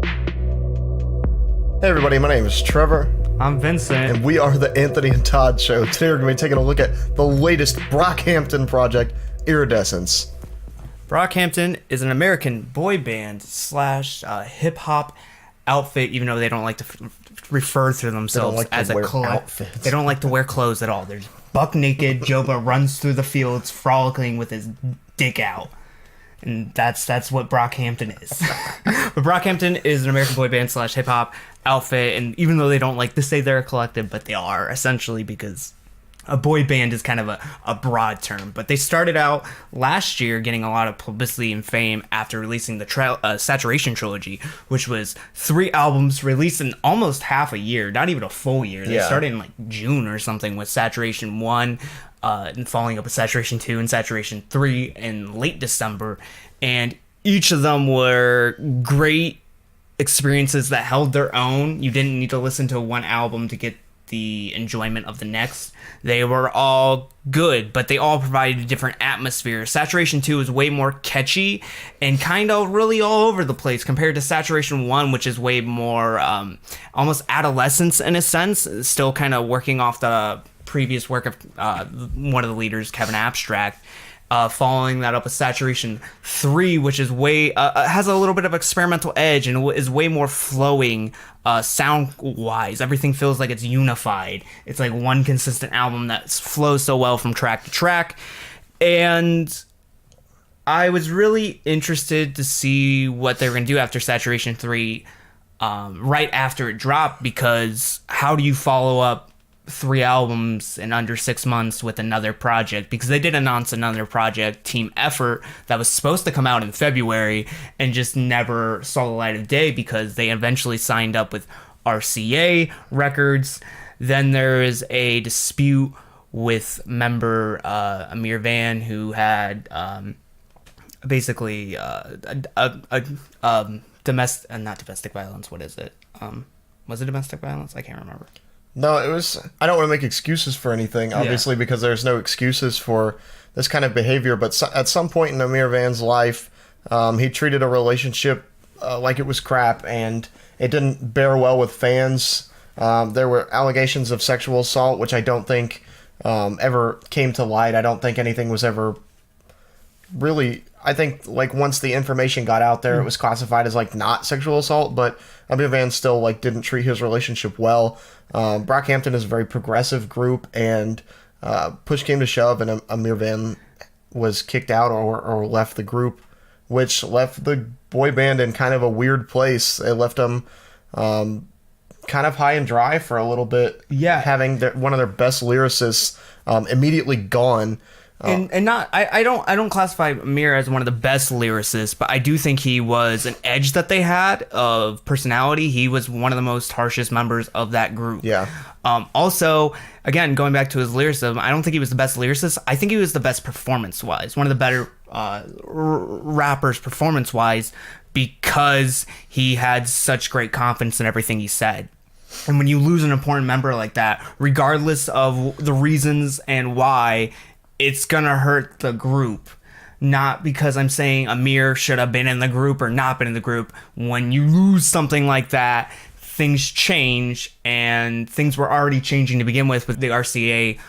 Hey everybody, my name is Trevor. I'm Vincent. And we are the Anthony and Todd Show. Today we're going to be taking a look at the latest Brockhampton project, Iridescence. Brockhampton is an American boy band slash hip-hop outfit, even though they don't like to refer to themselves as a outfit. They don't like to wear clothes at all. They're buck naked. Joba runs through the fields frolicking with his dick out. And that's what Brockhampton is. But Brockhampton is an American boy band slash hip-hop outfit, and even though they don't like to say they're a collective, but they are, essentially, because a boy band is kind of a broad term. But they started out last year getting a lot of publicity and fame after releasing the Saturation trilogy, which was 3 albums released in almost half a year, not even a full year. They started in like June or something with Saturation 1, and following up with Saturation 2 and Saturation 3 in late December. And each of them were great experiences that held their own. You didn't need to listen to one album to get the enjoyment of the next. They were all good, but they all provided a different atmosphere. Saturation 2 is way more catchy and kind of really all over the place compared to Saturation 1, which is way more almost adolescence in a sense, still kind of working off the previous work of one of the leaders, Kevin Abstract. Following that up with Saturation 3, which is way has a little bit of experimental edge and is way more flowing sound-wise. Everything feels like it's unified. It's like one consistent album that flows so well from track to track. And I was really interested to see what they were going to do after Saturation 3 right after it dropped, because how do you follow up 3 albums in under 6 months with another project? Because they did announce another project, Team Effort, that was supposed to come out in February and just never saw the light of day because they eventually signed up with RCA Records. Then there is a dispute with member Amir Van, who had basically domestic, not domestic violence. What is it? Was it domestic violence? I can't remember. No, it was... I don't want to make excuses for anything, obviously, because there's no excuses for this kind of behavior. But at some point in Amir Van's life, he treated a relationship like it was crap, and it didn't bear well with fans. There were allegations of sexual assault, which I don't think ever came to light. I don't think anything was ever really... I think, like, once the information got out there, it was classified as, like, not sexual assault, but Amir Van still, like, didn't treat his relationship well. Brockhampton is a very progressive group, and push came to shove, and Amir Van was kicked out or left the group, which left the boy band in kind of a weird place. It left them kind of high and dry for a little bit, having one of their best lyricists immediately gone. And not I don't classify Amir as one of the best lyricists, but I do think he was an edge that they had of personality. He was one of the most harshest members of that group. Yeah. Also, again, going back to his lyricism, I don't think he was the best lyricist. I think he was the best performance-wise. One of the better rappers performance-wise, because he had such great confidence in everything he said. And when you lose an important member like that, regardless of the reasons and why, it's gonna hurt the group. Not because I'm saying Amir should have been in the group or not been in the group. When you lose something like that, things change, and things were already changing to begin with the RCA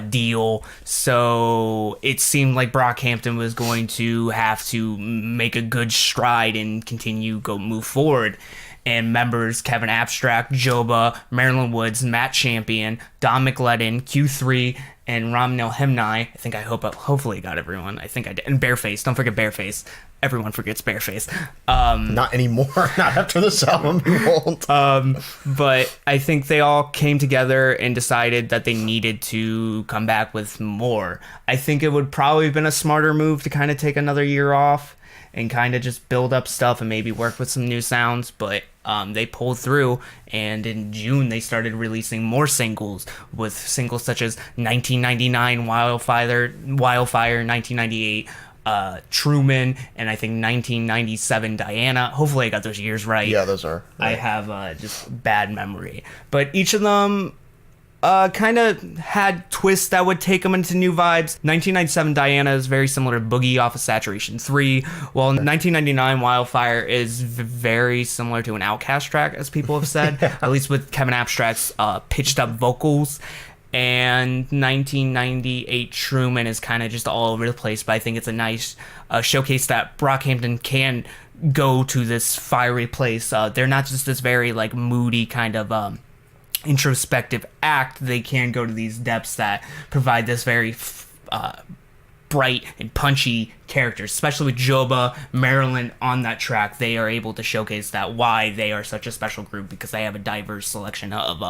deal. So it seemed like Brockhampton was going to have to make a good stride and move forward. And members Kevin Abstract, Joba, Marilyn Woods, Matt Champion, Don McLedden, Q3, and Ramnil Hemnai. Hopefully I got everyone. I think I did. And Bareface. Don't forget Bareface. Everyone forgets Bareface. Not anymore. Not after this album. You won't. But I think they all came together and decided that they needed to come back with more. I think it would probably have been a smarter move to kind of take another year off and kind of just build up stuff and maybe work with some new sounds, but they pulled through, and in June they started releasing more singles, with singles such as 1999 Wildfire, 1998 Truman, and I think 1997 Diana. Hopefully I got those years right. Yeah, those are. Right. I have just bad memory. But each of them kind of had twists that would take them into new vibes. 1997 Diana is very similar to Boogie off of Saturation 3, while 1999 Wildfire is very similar to an Outkast track, as people have said, yeah. At least with Kevin Abstract's pitched up vocals. And 1998 Truman is kind of just all over the place, but I think it's a nice showcase that Brockhampton can go to this fiery place. They're not just this very like moody kind of introspective act. They can go to these depths that provide this very bright and punchy characters, especially with Joba, Marilyn on that track. They are able to showcase that why they are such a special group, because they have a diverse selection of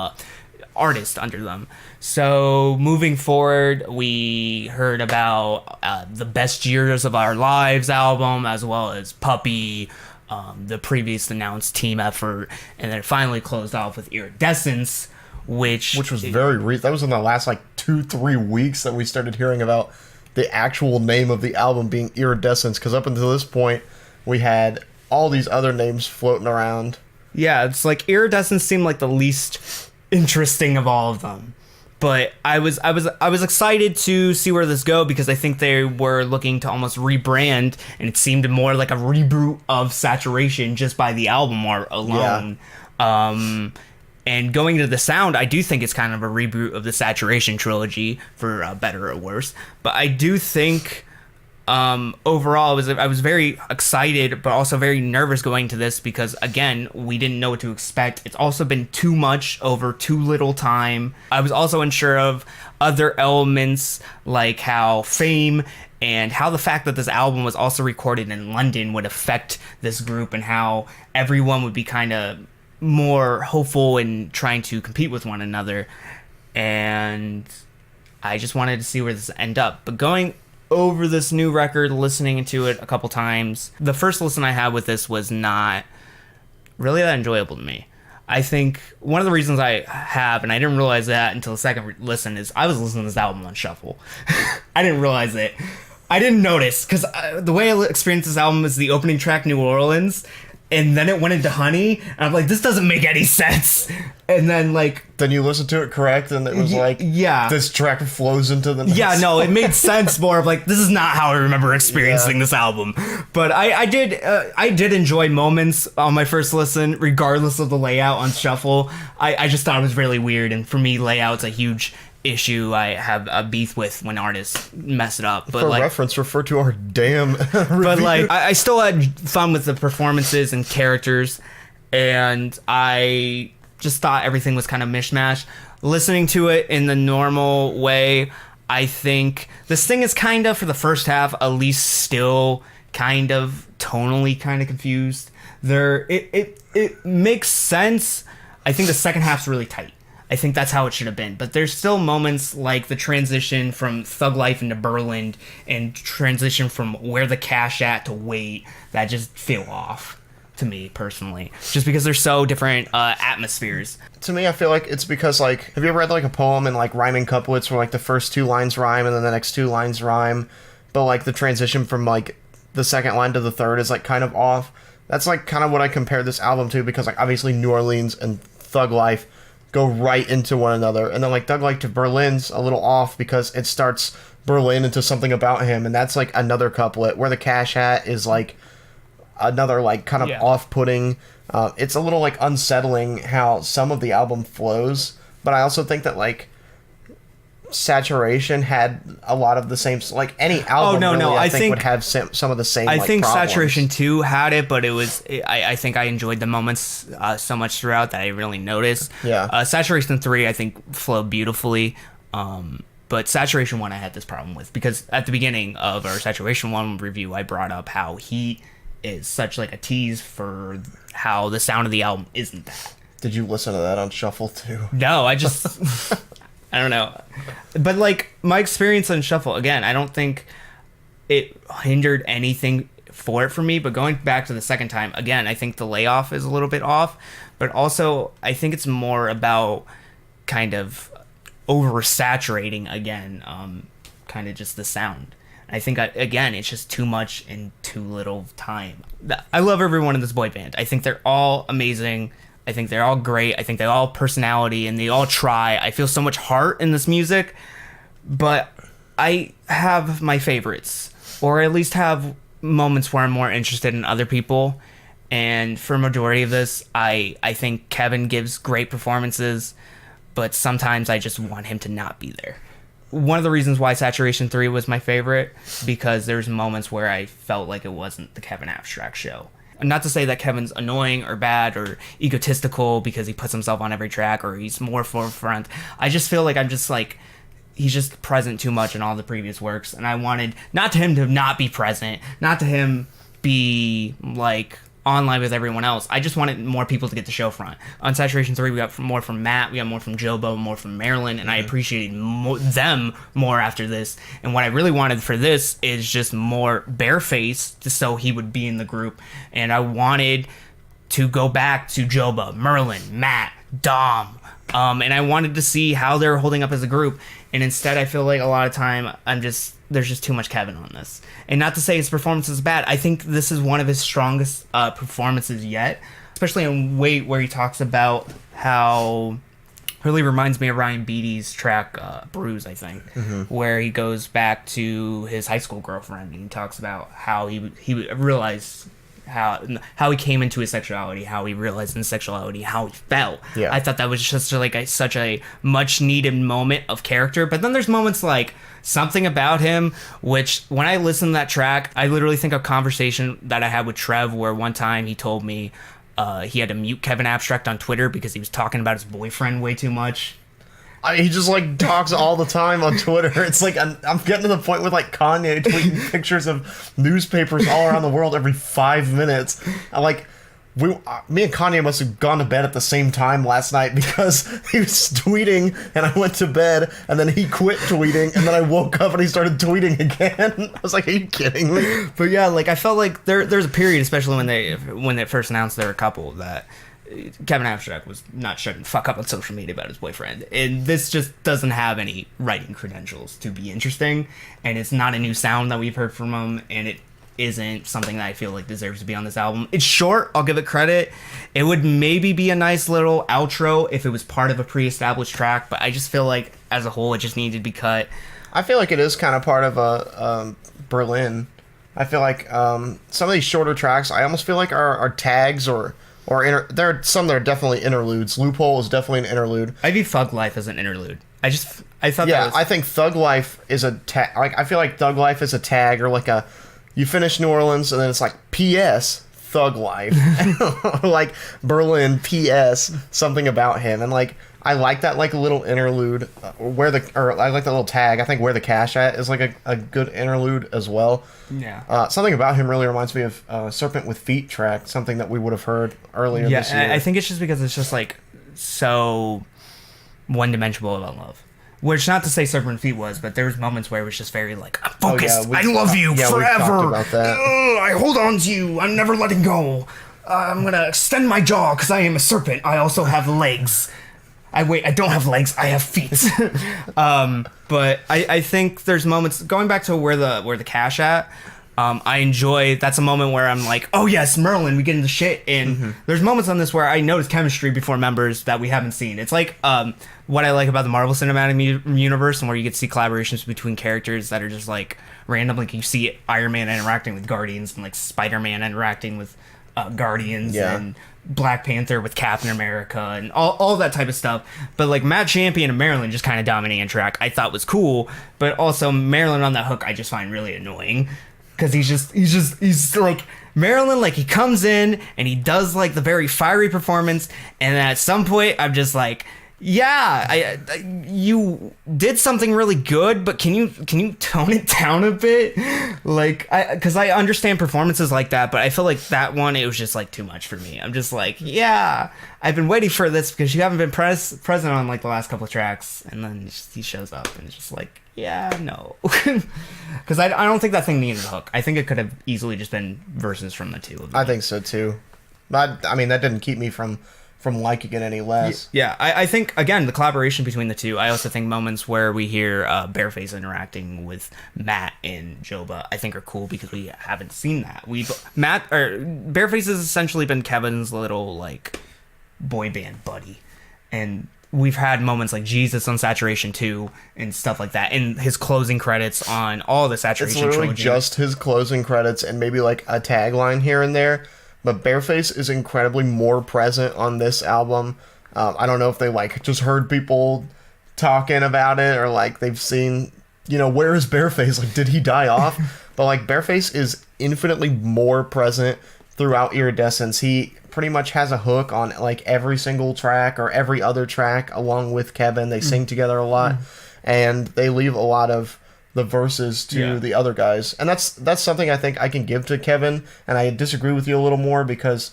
artists under them. So moving forward, we heard about the Best Years of Our Lives album, as well as Puppy, the previous announced team effort, and then finally closed off with Iridescence, which was very that was in the last like 2-3 weeks that we started hearing about the actual name of the album being Iridescence, because up until this point we had all these other names floating around. Yeah, it's like Iridescence seemed like the least interesting of all of them, but I was excited to see where this go, because I think they were looking to almost rebrand, and it seemed more like a reboot of Saturation just by the album art alone. Yeah. And going to the sound, I do think it's kind of a reboot of the Saturation trilogy, for better or worse. But I do think overall, I was very excited, but also very nervous going to this, because again, we didn't know what to expect. It's also been too much over too little time. I was also unsure of other elements, like how fame and how the fact that this album was also recorded in London would affect this group, and how everyone would be kind of more hopeful in trying to compete with one another. And I just wanted to see where this end up. But going over this new record, listening to it a couple times, the first listen I had with this was not really that enjoyable to me. I think one of the reasons I have, and I didn't realize that until the second listen, is I was listening to this album on shuffle. I didn't realize it. I didn't notice, because the way I experienced this album is the opening track, New Orleans, and then it went into Honey, and I'm like, this doesn't make any sense. And then, like... Then you listened to it correct, and it was this track flows into the next song. It made sense more of like, this is not how I remember experiencing this album. But I did enjoy moments on my first listen, regardless of the layout on shuffle. I just thought it was really weird, and for me, layout's a huge issue I have a beef with when artists mess it up. But for reference, refer to our damn review. But like, I still had fun with the performances and characters, and I just thought everything was kind of mishmash. Listening to it in the normal way, I think this thing is kind of, for the first half at least, still kind of tonally kind of confused. It makes sense. I think the second half's really tight. I think that's how it should have been. But there's still moments like the transition from Thug Life into Berlin, and transition from Where the Cash At to Wait, that just feel off to me personally, just because they're so different atmospheres. To me, I feel like it's because, like, have you ever read like a poem in like rhyming couplets where like the first 2 lines rhyme and then the next 2 lines rhyme, but like the transition from like the second line to the third is like kind of off? That's like kind of what I compare this album to, because like obviously New Orleans and Thug Life go right into one another, and then like Thug Life to Berlin's a little off because it starts Berlin into Something About Him, and that's like another couplet. Where the Cash At is like another like kind of off-putting. It's a little like unsettling how some of the album flows, but I also think that like Saturation had a lot of the same, like any album I think would have some of the same. I think problems. Saturation 2 had it, but I think I enjoyed the moments so much throughout that I really noticed. Yeah. Saturation 3 I think flowed beautifully, but Saturation 1 I had this problem with, because at the beginning of our Saturation 1 review I brought up how Heat is such like a tease for how the sound of the album isn't that. Did you listen to that on shuffle too? No, I just I don't know. But like my experience on shuffle, again, I don't think it hindered anything for it for me, but going back to the second time, again, I think the layoff is a little bit off, but also I think it's more about kind of oversaturating again, kind of just the sound. I think, again, it's just too much in too little time. I love everyone in this boy band. I think they're all amazing. I think they're all great. I think they all have personality and they all try. I feel so much heart in this music, but I have my favorites, or at least have moments where I'm more interested in other people. And for a majority of this, I think Kevin gives great performances, but sometimes I just want him to not be there. One of the reasons why Saturation 3 was my favorite, because there's moments where I felt like it wasn't the Kevin Abstract show. And not to say that Kevin's annoying or bad or egotistical because he puts himself on every track or he's more forefront. I just feel like he's just present too much in all the previous works, and I wanted not to him to not be present, not to him be like online with everyone else. I just wanted more people to get the show front. On Saturation 3, we got more from Matt, we got more from Jobo, more from Marilyn, and I appreciated them more after this. And what I really wanted for this is just more Bareface, just so he would be in the group. And I wanted to go back to Joba, Merlin, Matt, Dom, and I wanted to see how they're holding up as a group. And instead, I feel like a lot of time there's just too much Kevin on this. And not to say his performance is bad. I think this is one of his strongest performances yet, especially in Wait, where he talks about how really reminds me of Ryan Beatty's track Bruise, I think, where he goes back to his high school girlfriend and he talks about how he realized how he came into his sexuality, how he realized his sexuality, how he felt. Yeah. I thought that was just like such a much needed moment of character. But then there's moments like Something About Him, which when I listen to that track, I literally think of a conversation that I had with Trev where one time he told me he had to mute Kevin Abstract on Twitter because he was talking about his boyfriend way too much. He just like talks all the time on Twitter. It's like I'm getting to the point with like Kanye tweeting pictures of newspapers all around the world every 5 minutes. Me and Kanye must have gone to bed at the same time last night because he was tweeting and I went to bed and then he quit tweeting and then I woke up and he started tweeting again. I was like, are you kidding me? But yeah, like I felt like there's a period, especially when they first announced they were a couple, that Kevin Abstract was not shutting the fuck up on social media about his boyfriend. And this just doesn't have any writing credentials to be interesting. And it's not a new sound that we've heard from him. And it isn't something that I feel like deserves to be on this album. It's short, I'll give it credit. It would maybe be a nice little outro if it was part of a pre-established track. But I just feel like as a whole, it just needed to be cut. I feel like it is kind of part of a Berlin. I feel like some of these shorter tracks, I almost feel like are tags or there are some that are definitely interludes. Loophole is definitely an interlude. I view Thug Life as an interlude. I thought I think Thug Life is a tag. Like I feel like Thug Life is a tag, or like you finish New Orleans and then it's like P.S. Thug Life, like Berlin P.S. Something About Him, and like I like that like a little interlude I like that little tag. I think Where the Cash At is like a good interlude as well. Yeah. Something About Him really reminds me of Serpent with Feet track, something that we would have heard earlier this year. I think it's just because it's just like so one-dimensional about love. Which, not to say Serpent with Feet was, but there was moments where it was just very like, I'm focused, I love you forever. We talked about that. I hold on to you, I'm never letting go. I'm gonna extend my jaw because I am a serpent. I also have legs. I don't have legs, I have feet. But I think there's moments, going back to where the cash at, I enjoy, that's a moment where I'm like, oh yes, Merlin, we get into shit. And there's moments on this where I notice chemistry before members that we haven't seen. It's like what I like about the Marvel Cinematic Universe, and where you get to see collaborations between characters that are just like random. Like you see Iron Man interacting with Guardians, and like Spider-Man interacting with Guardians, and Black Panther with Captain America, and all that type of stuff. But like Matt Champion and Marilyn just kind of dominating a track I thought was cool, but also Marilyn on that hook I just find really annoying. Because he's like, Marilyn, like he comes in and he does like the very fiery performance, and then at some point I'm just like, yeah, you did something really good, but can you tone it down a bit? Like, because I understand performances like that, but I feel like that one, it was just like too much for me. I'm just like, yeah, I've been waiting for this because you haven't been present on like the last couple of tracks, and then he shows up and it's just like, yeah, no. Because I don't think that thing needed a hook. I think it could have easily just been verses from the two of them. I think so too. But I mean, that didn't keep me from liking it any less. Yeah, I think, again, the collaboration between the two, I also think moments where we hear Bareface interacting with Matt and Joba, I think are cool because we haven't seen that. Bareface has essentially been Kevin's little, like, boy band buddy. And we've had moments like Jesus on Saturation 2 and stuff like that, and his closing credits on all the Saturation It's literally trilogy. just his closing credits and maybe like a tagline here and there, but Bareface is incredibly more present on this album. I don't know if they like just heard people talking about it or like they've seen, you know, where is Bareface? Like, did he die off? But like Bareface is infinitely more present throughout Iridescence. He pretty much has a hook on like every single track or every other track along with Kevin. They sing together a lot, and they leave a lot of the verses to the other guys. And that's something I think I can give to Kevin, and I disagree with you a little more because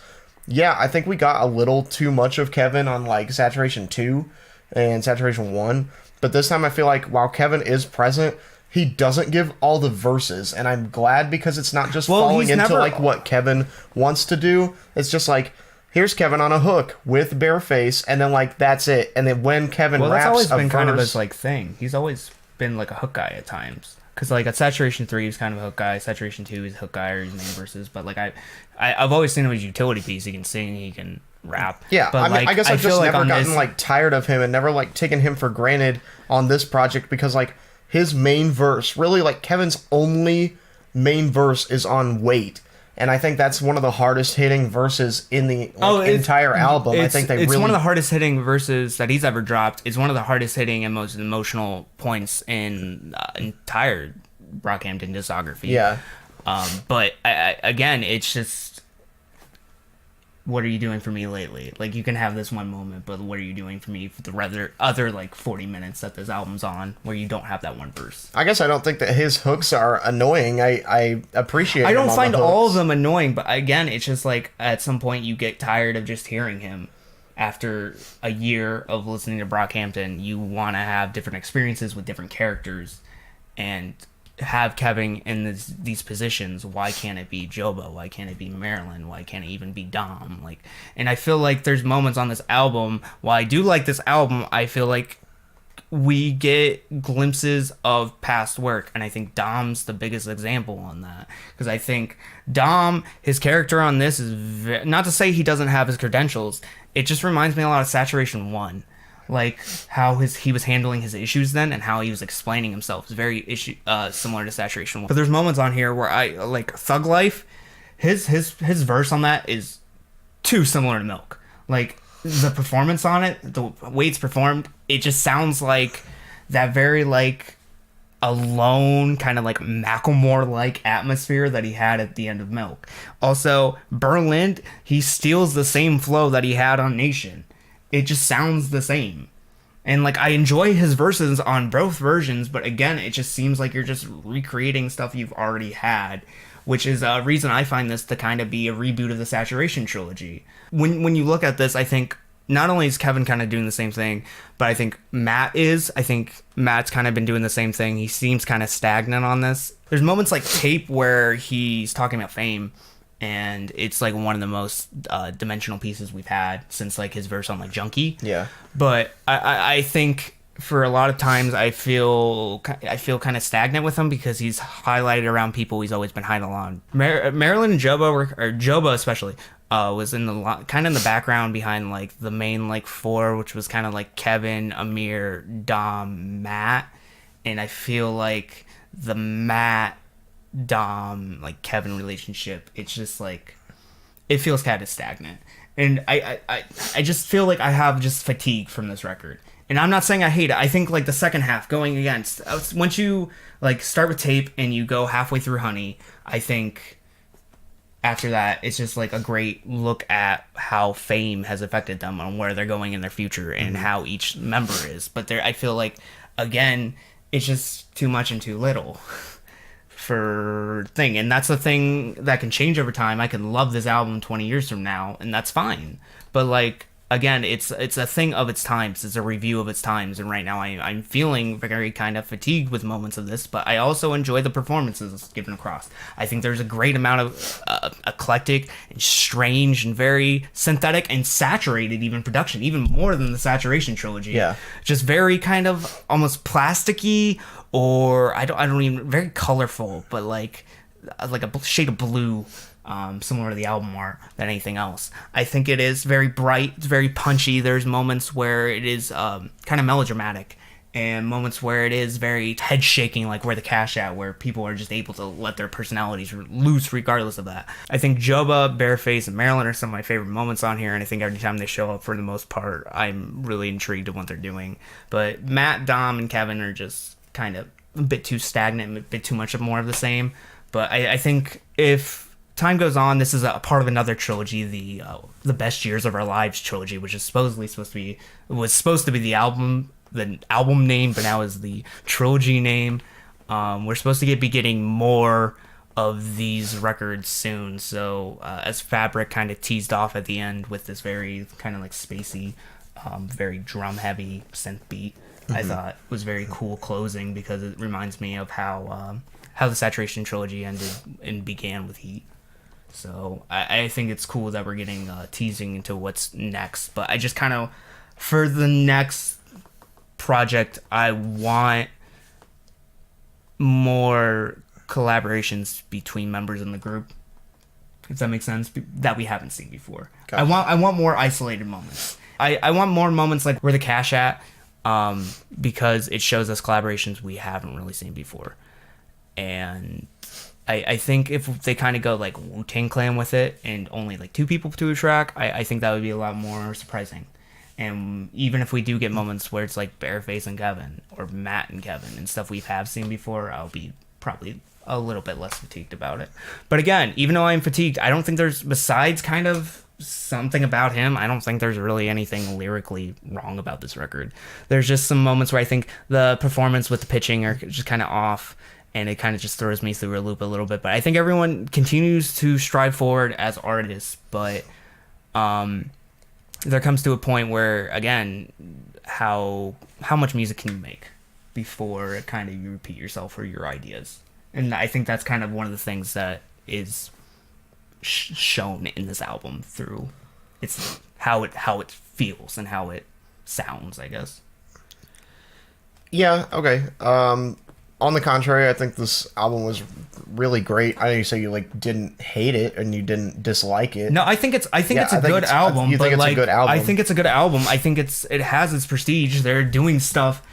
I think we got a little too much of Kevin on like Saturation 2 and Saturation 1, but this time I feel like while Kevin is present, he doesn't give all the verses, and I'm glad because it's not just falling into like what Kevin wants to do. It's just like, here's Kevin on a hook with Bareface, and then like that's it. And then when Kevin raps, that's always been kind of his like thing. He's always been like a hook guy at times. Because like at Saturation 3, he's kind of a hook guy. Saturation 2, he's a hook guy or his main verses. But like I've always seen him as a utility piece. He can sing, he can rap. Yeah, but I mean, like, I guess I've just like never gotten this, like tired of him and never like taken him for granted on this project because like his main verse, really like Kevin's only main verse is on Wait. And I think that's one of the hardest hitting verses in the entire album. I think it's one of the hardest hitting verses that he's ever dropped. It's one of the hardest hitting and most emotional points in entire Brockhampton discography. Yeah. But again, it's just, what are you doing for me lately? Like, you can have this one moment, but what are you doing for me for the other like 40 minutes that this album's on where you don't have that one verse? I guess I don't think that his hooks are annoying. I appreciate I don't find the all of them annoying, but again, it's just like at some point you get tired of just hearing him. After a year of listening to Brockhampton, you want to have different experiences with different characters and have Kevin in these positions. Why can't it be Jobo? Why can't it be Marilyn? Why can't it even be Dom? Like, and I feel like there's moments on this album, while I do like this album, I feel like we get glimpses of past work, and I think Dom's the biggest example on that, because I think Dom, his character on this is not to say he doesn't have his credentials, it just reminds me a lot of Saturation 1. Like how he was handling his issues then and how he was explaining himself is very similar to Saturation 1. But there's moments on here where I like Thug Life, his verse on that is too similar to Milk. Like the performance on it, the way it's performed, it just sounds like that very like alone kind of like Macklemore like atmosphere that he had at the end of Milk. Also, Berlin, he steals the same flow that he had on Nation. It just sounds the same. And like I enjoy his verses on both versions, but again, it just seems like you're just recreating stuff you've already had, which is a reason I find this to kind of be a reboot of the Saturation trilogy. When you look at this, I think not only is Kevin kind of doing the same thing, but I think Matt's kind of been doing the same thing. He seems kind of stagnant on this. There's moments like Tape where he's talking about fame, and it's like one of the most dimensional pieces we've had since like his verse on like Junkie. Yeah. But I think for a lot of times I feel kind of stagnant with him because he's highlighted around people he's always been hiding on. Marilyn and Jobo or Jobo especially was in the kind of in the background behind like the main like four, which was kind of like Kevin, Amir, Dom, Matt, and I feel like the Matt Dom like Kevin relationship, it's just like it feels kind of stagnant, and I just feel like I have just fatigue from this record. And I'm not saying I hate it. I think like the second half going against, once you like start with Tape and you go halfway through Honey, I think after that it's just like a great look at how fame has affected them and where they're going in their future and how each member is. But I feel like again it's just too much and too little for thing, and that's the thing that can change over time. I can love this album 20 years from now, and that's fine. But like again, it's a thing of its times. It's a review of its times, and right now I'm feeling very kind of fatigued with moments of this. But I also enjoy the performances given across. I think there's a great amount of eclectic and strange and very synthetic and saturated even production, even more than the Saturation trilogy. Yeah, just very kind of almost plasticky. Or I don't even very colorful, but like a shade of blue. similar to the album art than anything else. I think it is very bright, it's very punchy. There's moments where it is kind of melodramatic, and moments where it is very head shaking, like Where the Cash At, where people are just able to let their personalities loose regardless of that. I think Joba, Bareface, and Marilyn are some of my favorite moments on here, and I think every time they show up, for the most part, I'm really intrigued in what they're doing. But Matt, Dom, and Kevin are just kind of a bit too stagnant, a bit too much of more of the same. But I think if time goes on, this is a part of another trilogy, the Best Years of Our Lives trilogy, which is supposed to be the album name, but now is the trilogy name. We're supposed to be getting more of these records soon. So as Fabric kind of teased off at the end with this very kind of like spacey, very drum heavy synth beat, I thought was very cool closing, because it reminds me of how the Saturation trilogy ended and began with Heat. So I think it's cool that we're getting teasing into what's next. But I just kind of, for the next project, I want more collaborations between members in the group, if that makes sense, that we haven't seen before. Gotcha. I want more isolated moments. I want more moments like Where the Cash At, because it shows us collaborations we haven't really seen before. And I think if they kind of go like Wu-Tang Clan with it and only like 2 people to a track, I think that would be a lot more surprising. And even if we do get moments where it's like Bareface and Kevin, or Matt and Kevin, and stuff we have seen before, I'll be probably a little bit less fatigued about it. But again, even though I'm fatigued, I don't think there's, besides kind of something about him, I don't think there's really anything lyrically wrong about this record. There's just some moments where I think the performance with the pitching are just kind of off, and it kind of just throws me through a loop a little bit. But I think everyone continues to strive forward as artists, but there comes to a point where, again, how much music can you make before kind of you repeat yourself or your ideas? And I think that's kind of one of the things that is shown in this album through it's how it feels and how it sounds, I guess. Yeah, okay. On the contrary, I think this album was really great. I know you say you like didn't hate it and you didn't dislike it. No, I think it's a good album. You think it's a good album? I think it's a good album. I think it has its prestige. They're doing stuff.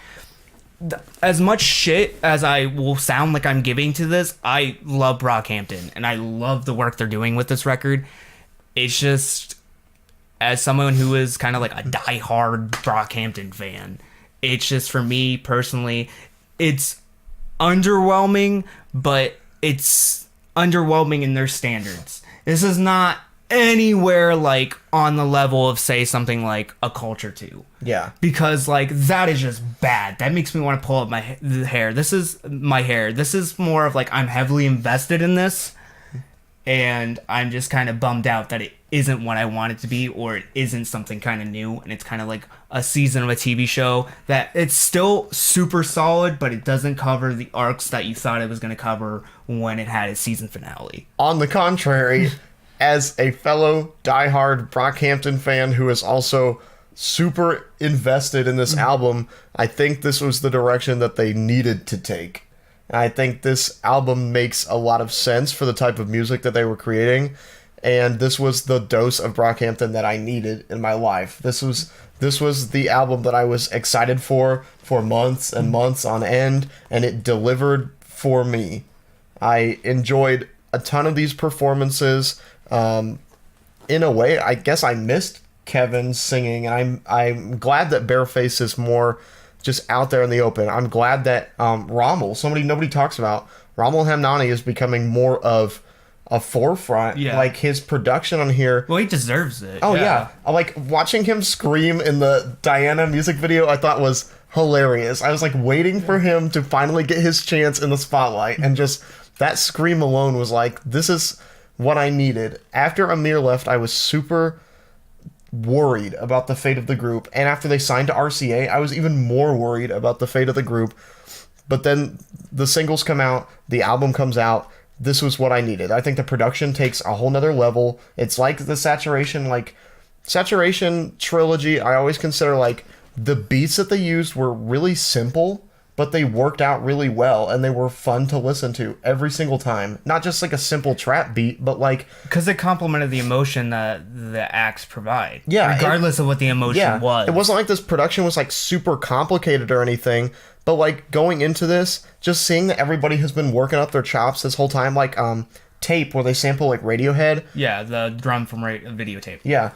As much shit as I will sound like I'm giving to this, I love Brockhampton and I love the work they're doing with this record. It's just, as someone who is kind of like a diehard Brockhampton fan, it's just, for me personally, it's underwhelming, but it's underwhelming in their standards. This is not anywhere like on the level of, say, something like A Culture 2. Yeah. Because like that is just bad. That makes me want to pull up my hair. This is my hair. This is more of like, I'm heavily invested in this, and I'm just kind of bummed out that it isn't what I want it to be, or it isn't something kind of new, and it's kind of like a season of a TV show that it's still super solid, but it doesn't cover the arcs that you thought it was going to cover when it had its season finale. On the contrary, as a fellow diehard Brockhampton fan who is also super invested in this album, I think this was the direction that they needed to take. And I think this album makes a lot of sense for the type of music that they were creating. And this was the dose of Brockhampton that I needed in my life. This was the album that I was excited for months and months on end, and it delivered for me. I enjoyed a ton of these performances. In a way, I guess I missed Kevin singing, and I'm glad that Bareface is more just out there in the open. I'm glad that Rommel, somebody nobody talks about, Rommel Hamdani is becoming more of a forefront. Yeah. Like his production on here. Well, he deserves it. Oh yeah. Like watching him scream in the Diana music video, I thought was hilarious. I was like waiting for him to finally get his chance in the spotlight, and just that scream alone was like, this is what I needed. After Amir left, I was super worried about the fate of the group, and after they signed to RCA, I was even more worried about the fate of the group. But then the singles come out, the album comes out. This was what I needed. I think the production takes a whole nother level. It's like the Saturation trilogy. I always consider like the beats that they used were really simple, but they worked out really well and they were fun to listen to every single time. Not just like a simple trap beat, but like because it complemented the emotion that the acts provide. Yeah, regardless of what the emotion was. It wasn't like this production was like super complicated or anything, but like going into this, just seeing that everybody has been working up their chops this whole time, like Tape, where they sample like Radiohead. Yeah, the drum from Videotape. Yeah.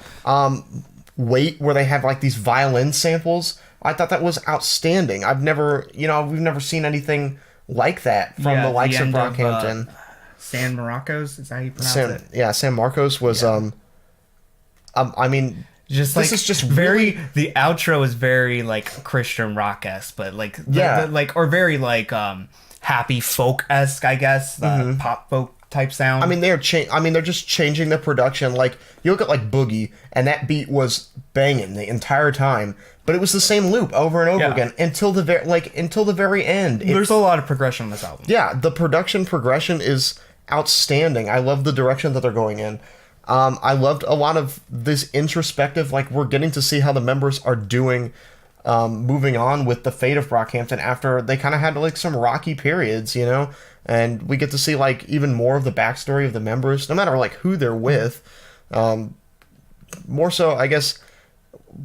Wait, where they have like these violin samples. I thought that was outstanding. We've never seen anything like that from the likes of Brockhampton. San Marcos, is that how you pronounce it? Yeah, San Marcos was I mean, just this like is just very really... the outro is very like Christian rock-esque, but like or very like happy folk-esque, I guess, pop folk type sound. I mean, they're just changing the production. Like, you look at like Boogie, and that beat was banging the entire time, but it was the same loop over and over again until the very end. There's a lot of progression on this album. Yeah, the production progression is outstanding. I love the direction that they're going in. I loved a lot of this introspective, like, we're getting to see how the members are doing, moving on with the fate of Brockhampton after they kind of had like some rocky periods, you know? And we get to see like even more of the backstory of the members, no matter like who they're with. More so, I guess,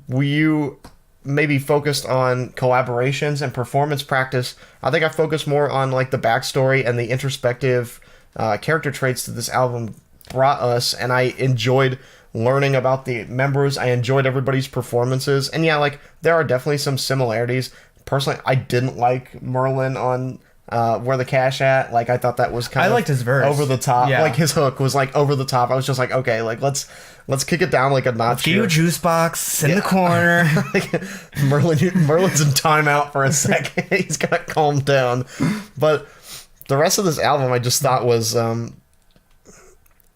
you maybe focused on collaborations and performance practice. I think I focused more on like the backstory and the introspective character traits that this album brought us, and I enjoyed learning about the members. I enjoyed everybody's performances, and yeah, like there are definitely some similarities. Personally, I didn't like Merlin on Where the Cash At. Like, I thought that was kind of... I liked his verse. Over the top. Yeah. Like, his hook was, like, over the top. I was just like, okay, like, let's kick it down like a notch here. Get you a juice box in the corner. Like, Merlin's in timeout for a second. He's got to calm down. But the rest of this album, I just thought was...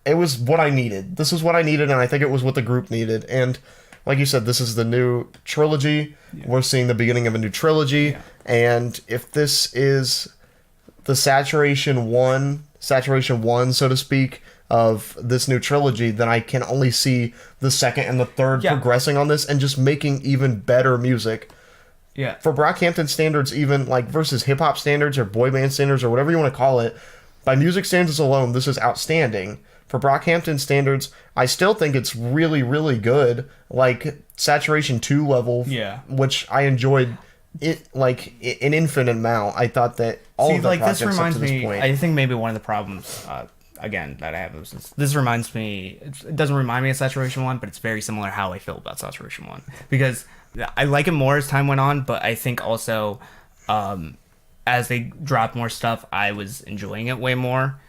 it was what I needed. This is what I needed, and I think it was what the group needed. And like you said, this is the new trilogy. Yeah. We're seeing the beginning of a new trilogy. Yeah. And if this is the saturation one, so to speak, of this new trilogy, then I can only see the second and the third progressing on this and just making even better music. Yeah. For Brockhampton standards, even like versus hip hop standards or boy band standards or whatever you want to call it, by music standards alone, this is outstanding. For Brockhampton standards, I still think it's really, really good. Like Saturation 2 level, which I enjoyed it like an infinite amount. I thought that all of the projects this reminds up to this point. I think maybe one of the problems, again, that I have is this reminds me. It doesn't remind me of Saturation 1, but it's very similar how I feel about Saturation 1 because I like it more as time went on. But I think also, as they dropped more stuff, I was enjoying it way more.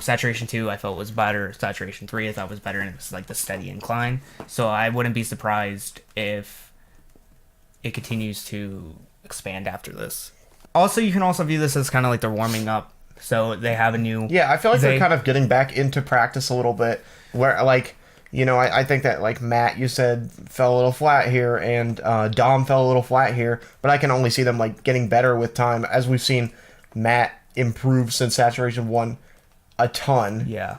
Saturation 2 I felt was better. Saturation 3 I thought was better, and it was like the steady incline. So I wouldn't be surprised if it continues to expand after this. Also, you can also view this as kind of like they're warming up. So they have a new... Yeah, I feel like they're kind of getting back into practice a little bit. Where, like, you know, I think that, like, Matt, you said, fell a little flat here, and Dom fell a little flat here. But I can only see them, like, getting better with time. As we've seen Matt improve since Saturation 1 a ton. Yeah.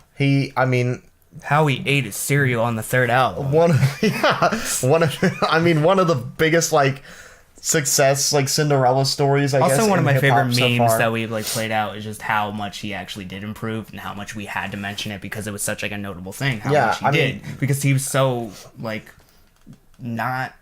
How he ate his cereal on the third album. One of the biggest like success like Cinderella stories. I guess. Also, one of my favorite memes that we've like played out is just how much he actually did improve and how much we had to mention it because it was such like a notable thing. How much he did because he was so like not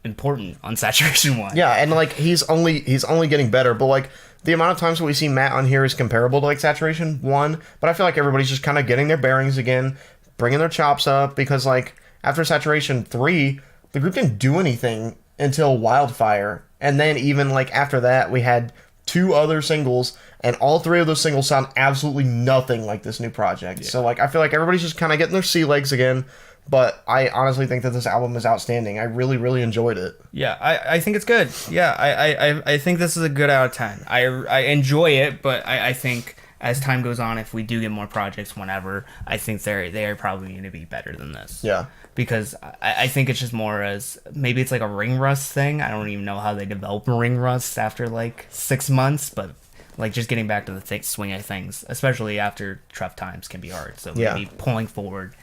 important on Saturation 1. Yeah, and like he's only getting better, but like. The amount of times that we see Matt on here is comparable to like Saturation 1, but I feel like everybody's just kind of getting their bearings again, bringing their chops up, because like after Saturation 3, the group didn't do anything until Wildfire, and then even like after that, we had 2 other singles, and all 3 of those singles sound absolutely nothing like this new project. Yeah. So like I feel like everybody's just kind of getting their sea legs again. But I honestly think that this album is outstanding. I really, really enjoyed it. Yeah, I think it's good. Yeah, I think this is a good out of 10. I enjoy it, but I think as time goes on, if we do get more projects whenever, I think they are probably going to be better than this. Yeah. Because I think it's just more as, maybe it's like a ring rust thing. I don't even know how they develop a ring rust after like 6 months, but like just getting back to the swing of things, especially after tough times can be hard. So maybe pulling forward.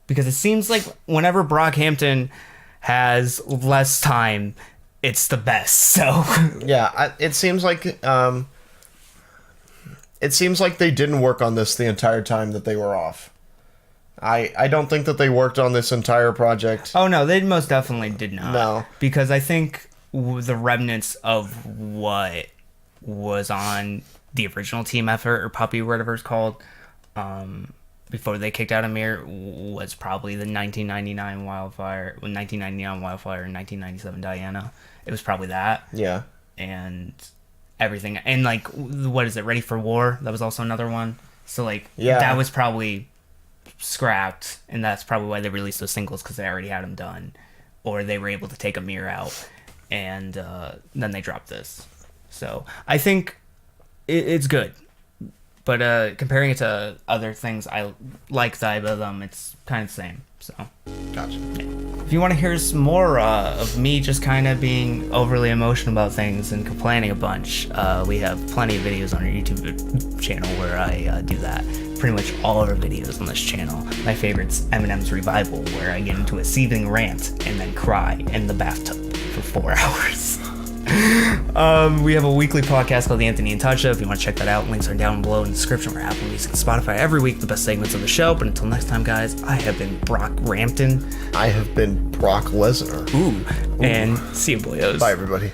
Because it seems like whenever Brockhampton has less time, it's the best. So yeah, it seems like they didn't work on this the entire time that they were off. I don't think that they worked on this entire project. Oh no, they most definitely did not. No, because I think the remnants of what was on the original team effort, or Puppy, whatever it's called, before they kicked out Amir, was probably the 1999 Wildfire and 1997 Diana. It was probably that. Yeah. And everything. And, like, what is it, Ready for War? That was also another one. So, like, that was probably scrapped, and that's probably why they released those singles, because they already had them done. Or they were able to take Amir out, and then they dropped this. So, I think it's good. But comparing it to other things I like the them, it's kind of the same. So, gotcha. Yeah. If you want to hear some more of me just kind of being overly emotional about things and complaining a bunch, we have plenty of videos on our YouTube channel where I do that. Pretty much all of our videos on this channel. My favorite's Eminem's Revival, where I get into a seething rant and then cry in the bathtub for 4 hours. We have a weekly podcast called The Anthony and Tasha. If you want to check that out, links are down below in the description for Apple Music and Spotify every week, the best segments of the show. But until next time, guys, I have been BROCKHAMPTON. I have been Brock Lesnar. Ooh. And see you, boyos. Bye, everybody.